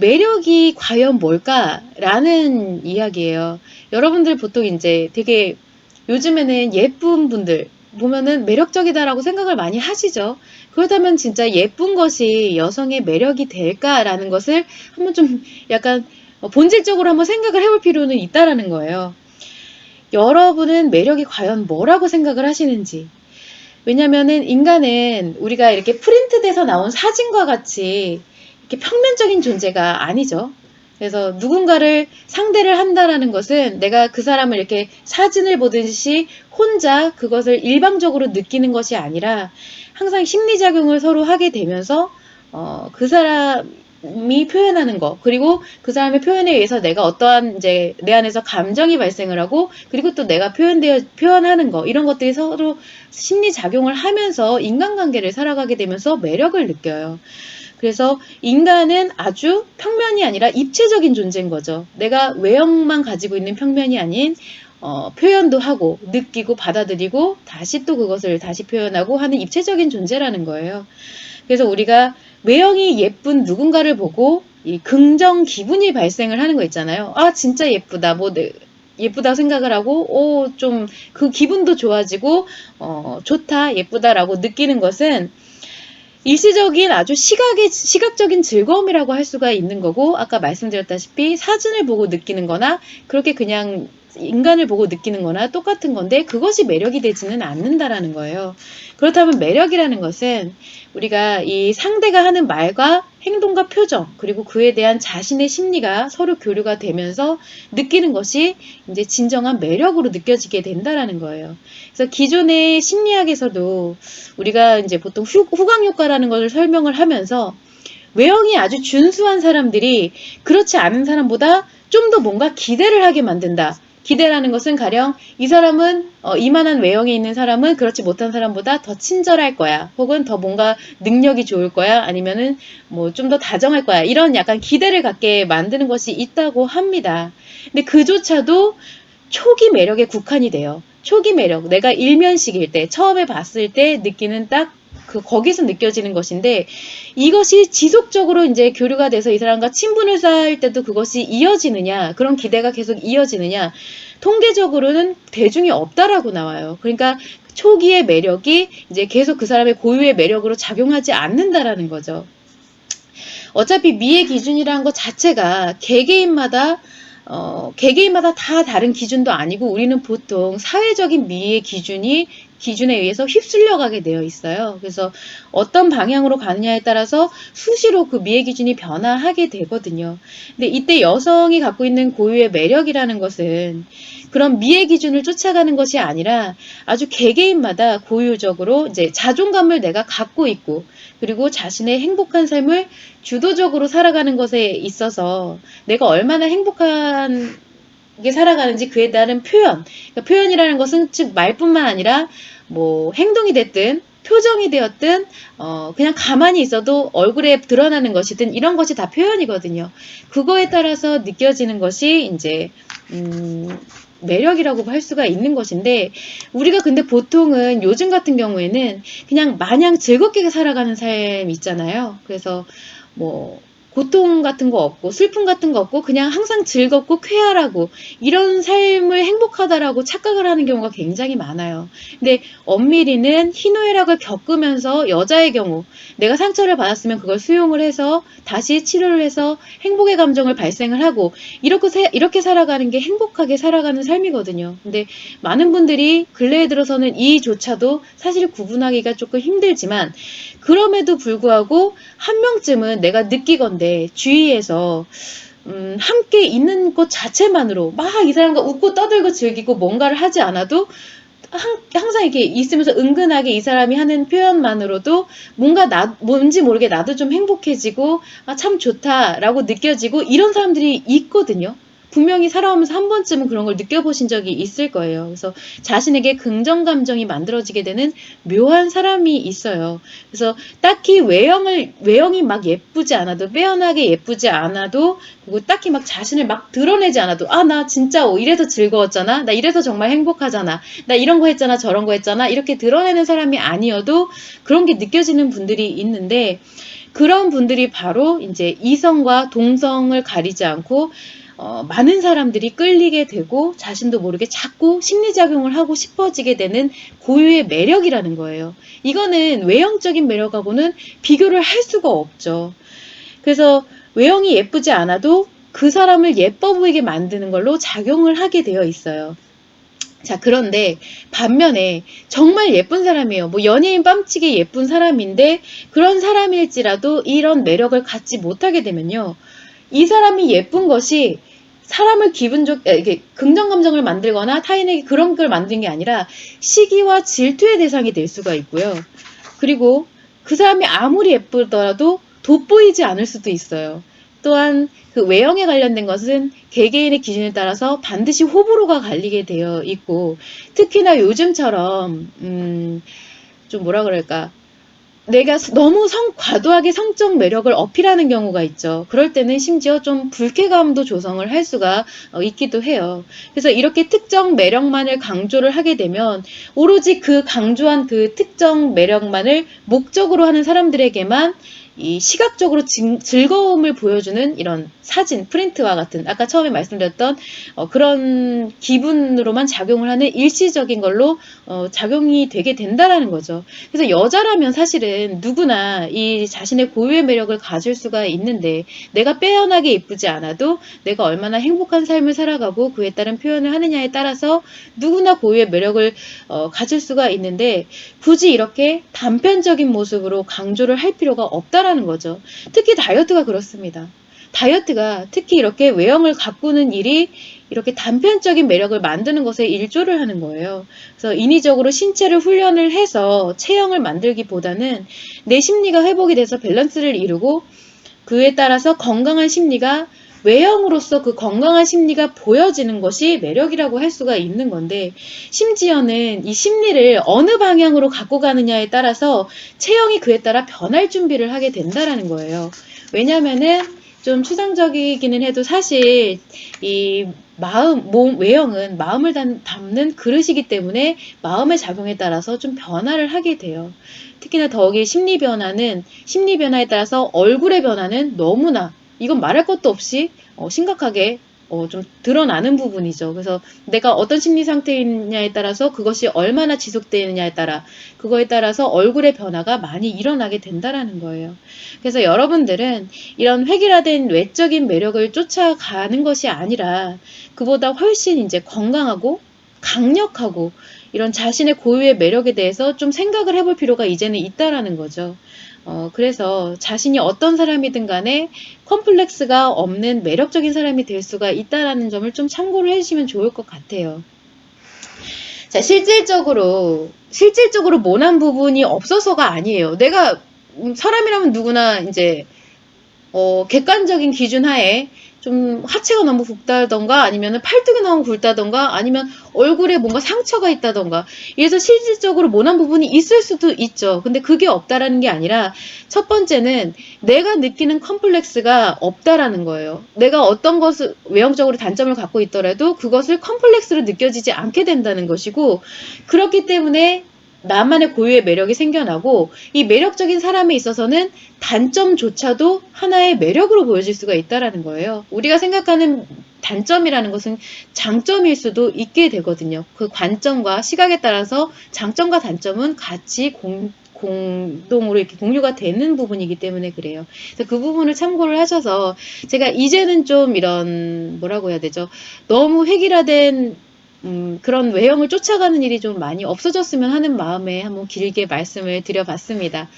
매력이 과연 뭘까라는 이야기예요. 여러분들 보통 이제 되게 요즘에는 예쁜 분들 보면은 매력적이다라고 생각을 많이 하시죠. 그렇다면 진짜 예쁜 것이 여성의 매력이 될까라는 것을 한번 좀 약간 본질적으로 한번 생각을 해볼 필요는 있다라는 거예요. 여러분은 매력이 과연 뭐라고 생각을 하시는지. 왜냐면은 인간은 우리가 이렇게 프린트돼서 나온 사진과 같이 이렇게 평면적인 존재가 아니죠. 그래서 누군가를 상대를 한다라는 것은 내가 그 사람을 이렇게 사진을 보듯이 혼자 그것을 일방적으로 느끼는 것이 아니라 항상 심리작용을 서로 하게 되면서 그 사람이 표현하는 거, 그리고 그 사람의 표현에 의해서 내가 어떠한 이제 내 안에서 감정이 발생을 하고, 그리고 또 내가 표현하는 거, 이런 것들이 서로 심리작용을 하면서 인간관계를 살아가게 되면서 매력을 느껴요. 그래서 인간은 아주 평면이 아니라 입체적인 존재인 거죠. 내가 외형만 가지고 있는 평면이 아닌 표현도 하고 느끼고 받아들이고 다시 또 그것을 다시 표현하고 하는 입체적인 존재라는 거예요. 그래서 우리가 외형이 예쁜 누군가를 보고 이 긍정 기분이 발생을 하는 거 있잖아요. 아, 진짜 예쁘다. 예쁘다 생각을 하고, 좀 그 기분도 좋아지고, 좋다, 예쁘다라고 느끼는 것은 일시적인 아주 시각적인 즐거움이라고 할 수가 있는 거고, 아까 말씀드렸다시피 사진을 보고 느끼는 거나 그렇게 그냥 인간을 보고 느끼는 거나 똑같은 건데 그것이 매력이 되지는 않는다라는 거예요. 그렇다면 매력이라는 것은 우리가 이 상대가 하는 말과 행동과 표정, 그리고 그에 대한 자신의 심리가 서로 교류가 되면서 느끼는 것이 이제 진정한 매력으로 느껴지게 된다라는 거예요. 그래서 기존의 심리학에서도 우리가 이제 보통 후광 효과라는 것을 설명을 하면서 외형이 아주 준수한 사람들이 그렇지 않은 사람보다 좀 더 뭔가 기대를 하게 만든다. 기대라는 것은 가령 이 사람은 이만한 외형에 있는 사람은 그렇지 못한 사람보다 더 친절할 거야. 혹은 더 뭔가 능력이 좋을 거야. 아니면은 뭐 좀 더 다정할 거야. 이런 약간 기대를 갖게 만드는 것이 있다고 합니다. 근데 그조차도 초기 매력에 국한이 돼요. 초기 매력, 내가 일면식일 때, 처음에 봤을 때 느끼는 딱 거기서 느껴지는 것인데, 이것이 지속적으로 이제 교류가 돼서 이 사람과 친분을 쌓을 때도 그것이 이어지느냐, 그런 기대가 계속 이어지느냐, 통계적으로는 대중이 없다라고 나와요. 그러니까 초기의 매력이 이제 계속 그 사람의 고유의 매력으로 작용하지 않는다라는 거죠. 어차피 미의 기준이라는 것 자체가 개개인마다 다 다른 기준도 아니고 우리는 보통 사회적인 미의 기준에 의해서 휩쓸려 가게 되어 있어요. 그래서 어떤 방향으로 가느냐에 따라서 수시로 그 미의 기준이 변화하게 되거든요. 근데 이때 여성이 갖고 있는 고유의 매력이라는 것은 그런 미의 기준을 쫓아가는 것이 아니라 아주 개개인마다 고유적으로 이제 자존감을 내가 갖고 있고, 그리고 자신의 행복한 삶을 주도적으로 살아가는 것에 있어서 내가 얼마나 행복한 게 살아가는지 그에 따른 표현. 그러니까 표현이라는 것은 즉 말뿐만 아니라 뭐 행동이 됐든 표정이 되었든 그냥 가만히 있어도 얼굴에 드러나는 것이든 이런 것이 다 표현이거든요. 그거에 따라서 느껴지는 것이 이제 매력이라고 할 수가 있는 것인데, 우리가 근데 보통은 요즘 같은 경우에는 그냥 마냥 즐겁게 살아가는 삶 있잖아요. 그래서 뭐 고통 같은 거 없고 슬픔 같은 거 없고 그냥 항상 즐겁고 쾌활하고 이런 삶을 행복하다라고 착각을 하는 경우가 굉장히 많아요. 근데 엄밀히는 희노애락을 겪으면서 여자의 경우 내가 상처를 받았으면 그걸 수용을 해서 다시 치료를 해서 행복의 감정을 발생을 하고 이렇게 살아가는 게 행복하게 살아가는 삶이거든요. 근데 많은 분들이 근래에 들어서는 이조차도 사실 구분하기가 조금 힘들지만, 그럼에도 불구하고 한 명쯤은 내가 느끼건대 주위에서 함께 있는 것 자체만으로 막 이 사람과 웃고 떠들고 즐기고 뭔가를 하지 않아도 항상 이렇게 있으면서 은근하게 이 사람이 하는 표현만으로도 뭔지 모르게 나도 좀 행복해지고, 아, 참 좋다라고 느껴지고 이런 사람들이 있거든요. 분명히 살아오면서 한 번쯤은 그런 걸 느껴보신 적이 있을 거예요. 그래서 자신에게 긍정 감정이 만들어지게 되는 묘한 사람이 있어요. 그래서 딱히 외형이 막 예쁘지 않아도, 빼어나게 예쁘지 않아도, 그리고 딱히 막 자신을 막 드러내지 않아도, 아, 나 진짜 이래서 즐거웠잖아. 나 이래서 정말 행복하잖아. 나 이런 거 했잖아. 저런 거 했잖아. 이렇게 드러내는 사람이 아니어도 그런 게 느껴지는 분들이 있는데, 그런 분들이 바로 이제 이성과 동성을 가리지 않고 많은 사람들이 끌리게 되고 자신도 모르게 자꾸 심리작용을 하고 싶어지게 되는 고유의 매력이라는 거예요. 이거는 외형적인 매력하고는 비교를 할 수가 없죠. 그래서 외형이 예쁘지 않아도 그 사람을 예뻐 보이게 만드는 걸로 작용을 하게 되어 있어요. 자, 그런데 반면에 정말 예쁜 사람이에요. 뭐 연예인 뺨치게 예쁜 사람인데 그런 사람일지라도 이런 매력을 갖지 못하게 되면요. 이 사람이 예쁜 것이 사람을 이게 긍정 감정을 만들거나 타인에게 그런 걸 만드는 게 아니라 시기와 질투의 대상이 될 수가 있고요. 그리고 그 사람이 아무리 예쁘더라도 돋보이지 않을 수도 있어요. 또한 그 외형에 관련된 것은 개개인의 기준에 따라서 반드시 호불호가 갈리게 되어 있고, 특히나 요즘처럼 좀 뭐라 그럴까, 내가 너무 과도하게 성적 매력을 어필하는 경우가 있죠. 그럴 때는 심지어 좀 불쾌감도 조성을 할 수가 있기도 해요. 그래서 이렇게 특정 매력만을 강조를 하게 되면 오로지 그 강조한 그 특정 매력만을 목적으로 하는 사람들에게만 이 시각적으로 즐거움을 보여주는 이런 사진, 프린트와 같은 아까 처음에 말씀드렸던 그런 기분으로만 작용을 하는 일시적인 걸로 작용이 되게 된다라는 거죠. 그래서 여자라면 사실은 누구나 이 자신의 고유의 매력을 가질 수가 있는데 내가 빼어나게 예쁘지 않아도 내가 얼마나 행복한 삶을 살아가고 그에 따른 표현을 하느냐에 따라서 누구나 고유의 매력을 가질 수가 있는데 굳이 이렇게 단편적인 모습으로 강조를 할 필요가 없다라는 거죠. 특히 다이어트가 그렇습니다. 다이어트가 특히 이렇게 외형을 가꾸는 일이 이렇게 단편적인 매력을 만드는 것에 일조를 하는 거예요. 그래서 인위적으로 신체를 훈련을 해서 체형을 만들기보다는 내 심리가 회복이 돼서 밸런스를 이루고 그에 따라서 건강한 심리가 외형으로서 그 건강한 심리가 보여지는 것이 매력이라고 할 수가 있는 건데 심지어는 이 심리를 어느 방향으로 갖고 가느냐에 따라서 체형이 그에 따라 변할 준비를 하게 된다라는 거예요. 왜냐면은 좀 추상적이기는 해도 사실 이 외형은 마음을 담는 그릇이기 때문에 마음의 작용에 따라서 좀 변화를 하게 돼요. 특히나 더욱이 심리 변화에 따라서 얼굴의 변화는 너무나 이건 말할 것도 없이 심각하게 좀 드러나는 부분이죠. 그래서 내가 어떤 심리 상태이냐에 따라서 그것이 얼마나 지속되느냐에 따라 그거에 따라서 얼굴의 변화가 많이 일어나게 된다라는 거예요. 그래서 여러분들은 이런 획일화된 외적인 매력을 쫓아가는 것이 아니라 그보다 훨씬 이제 건강하고 강력하고 이런 자신의 고유의 매력에 대해서 좀 생각을 해볼 필요가 이제는 있다라는 거죠. 그래서 자신이 어떤 사람이든 간에 컴플렉스가 없는 매력적인 사람이 될 수가 있다라는 점을 좀 참고를 해주시면 좋을 것 같아요. 자, 실질적으로 모난 부분이 없어서가 아니에요. 내가, 사람이라면 누구나 이제, 객관적인 기준 하에 좀 하체가 너무 굵다던가 아니면 팔뚝이 너무 굵다던가 아니면 얼굴에 뭔가 상처가 있다던가 이래서 실질적으로 모난 부분이 있을 수도 있죠. 근데 그게 없다라는 게 아니라 첫 번째는 내가 느끼는 컴플렉스가 없다라는 거예요. 내가 어떤 것을 외형적으로 단점을 갖고 있더라도 그것을 컴플렉스로 느껴지지 않게 된다는 것이고 그렇기 때문에 나만의 고유의 매력이 생겨나고 이 매력적인 사람에 있어서는 단점조차도 하나의 매력으로 보여질 수가 있다라는 거예요. 우리가 생각하는 단점이라는 것은 장점일 수도 있게 되거든요. 그 관점과 시각에 따라서 장점과 단점은 같이 공동으로 이렇게 공유가 되는 부분이기 때문에 그래요. 그래서 그 부분을 참고를 하셔서 제가 이제는 좀 이런 뭐라고 해야 되죠? 너무 획일화된 그런 외형을 쫓아가는 일이 좀 많이 없어졌으면 하는 마음에 한번 길게 말씀을 드려봤습니다.